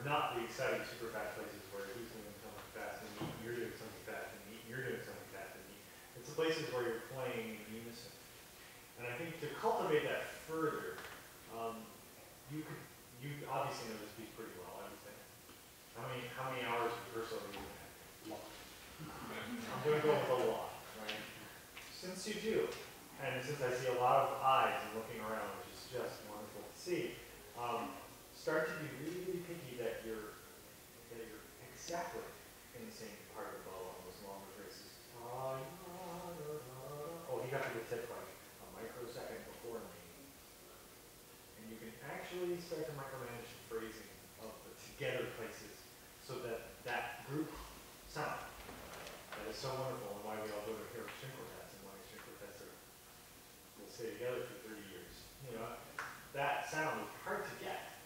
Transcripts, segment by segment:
not the exciting super fast places where he's doing something fast and neat, you're doing something fast and neat, you're doing something fast and neat. It's the places where you're playing in unison. And I think to cultivate that further, you obviously know this piece pretty well, I would think. How many hours of rehearsal are you going to have? I'm going to go with a lot, right? Since you do, and since I see a lot of eyes and looking around, which is just wonderful to see, start to be really picky that you're exactly in the same part of the bow on those longer phrases. Oh, he got to the tip like a microsecond before me. And you can actually start to micromanage the phrasing of the together places so that that group sound that is so wonderful and why we all go to hear string quartets and why string quartets will stay together for 30 years. You know, that sound is hard to get.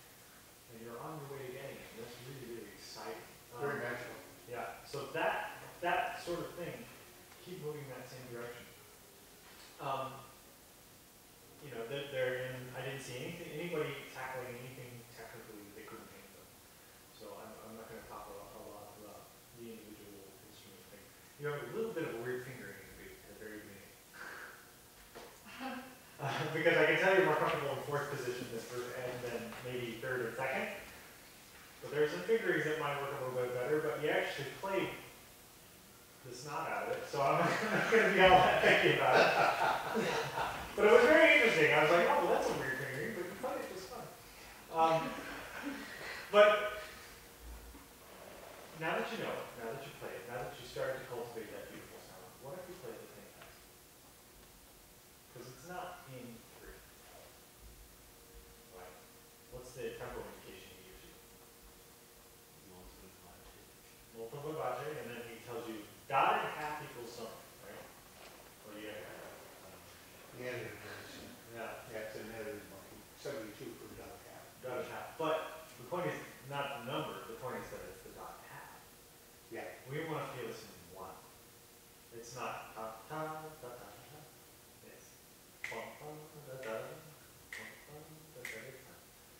And you're on your way to getting it. And that's really, really exciting. Very magical. Yeah. So that sort of thing, keep moving in that same direction. You know, I didn't see anybody tackling anything technically that they couldn't handle. So I'm not going to talk a lot about the individual instrument thing. You have a little bit of a weird fingering at the very beginning. Because I can tell you're more comfortable in fourth position than first, and then maybe third or second. But there's some fingerings that might work a little bit better, but you actually played the snot out of it, so I'm not going to be all that picky about it. But it was very interesting. I was like, oh, well, that's a weird fingering, but you played it just fine. But now that you know it, now that you play it, now that you started to cultivate that beautiful sound, what if you played the thing fast? Because it's not in 3. Right? What's the tempo indication he gives you? Molto vivace, and then he tells you dotted half equals something, right? Or do you have Yeah, it's an edited monkey. 72 for dotted half. dotted half. But the point is not the number, the point is that it's the dotted half. Yeah. We want to feel this in 1. It's not ta ta ta ta ta. It's bum bum da da bum bum da da da.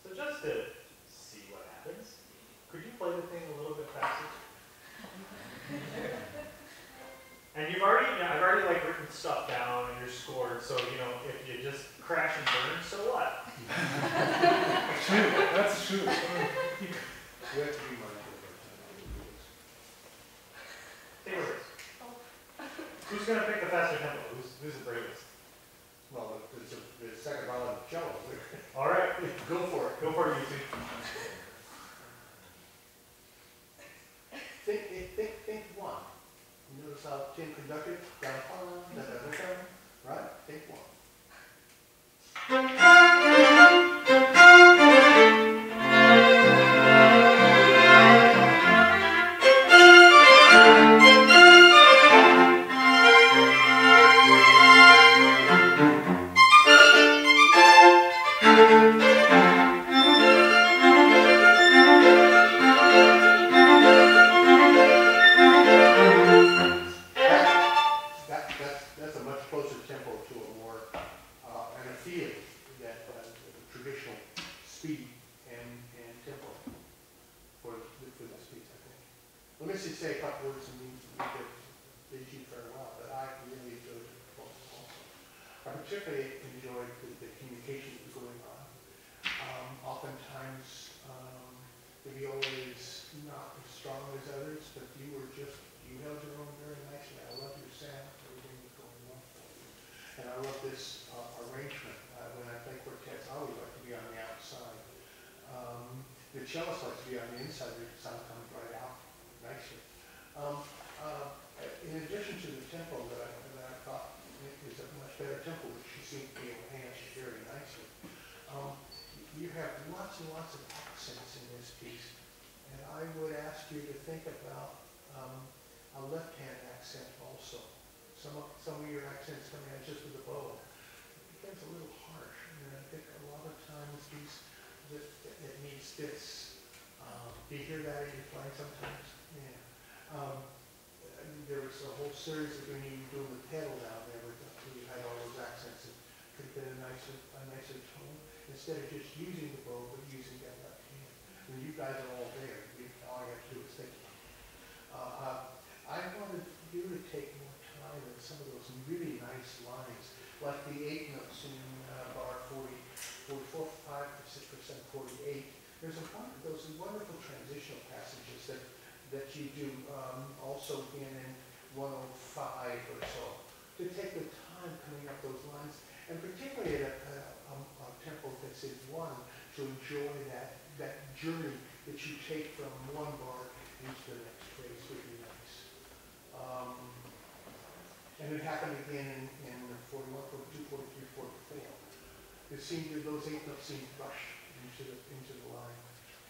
So just to see what happens, could you play the thing a little bit faster? And I've already like written stuff down and you're scored, so you know, if you just crash and burn, so what? That's true. You have to be mindful of that. Take a risk. Who's going to pick the faster tempo? Who's the bravest? Well, the second violin cello. All right. Go for it. Go for it, you two. Think 1. You notice how Tim conducted? Right? Think 1. That's a much closer tempo to a more, and a feel that traditional speed and tempo for this piece, I think. Let me just say a couple words and we can bid you farewell, but I really enjoyed the performance also. I particularly enjoyed the communication that was going on. Oftentimes, the viola is not as strong as others, but you held your own very nicely. I love your sound, everything was going on for you. And I love this arrangement. When I play quartets, I always like to be on the outside. The cellist likes to be on the inside, the sound comes right out nicely. In addition to the tempo that I thought is a much better tempo, which you seem to be able to handle very nicely, you have lots and lots of accents in this piece. And I would ask you to think about a left-hand accent also. Some of your accents coming out just with the bow. It becomes a little harsh. And I think a lot of times it needs this. Do you hear that in your playing sometimes? Yeah. There was a whole series of when you were doing the pedal down there where you had all those accents. It could have been a nicer tone instead of just using the bow but using that left hand. when you guys are all there, all you have to do is think about it. I wanted you to take more time in some of those really nice lines, like the 8 notes in bar 40, 44, 5%, 48. There's those wonderful transitional passages that you do also in 105 or so. To take the time coming up those lines, and particularly at a tempo that's in 1, to enjoy that journey that you take from one bar into the next phrase would be nice. And it happened again in 41, 42, 43, 44. It seemed that those 8 notes seemed rushed into the line.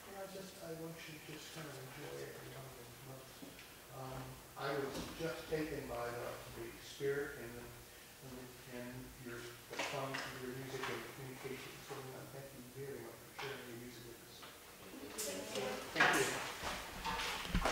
And I want you to just kind of enjoy every one of those notes. I was just taken by the spirit and your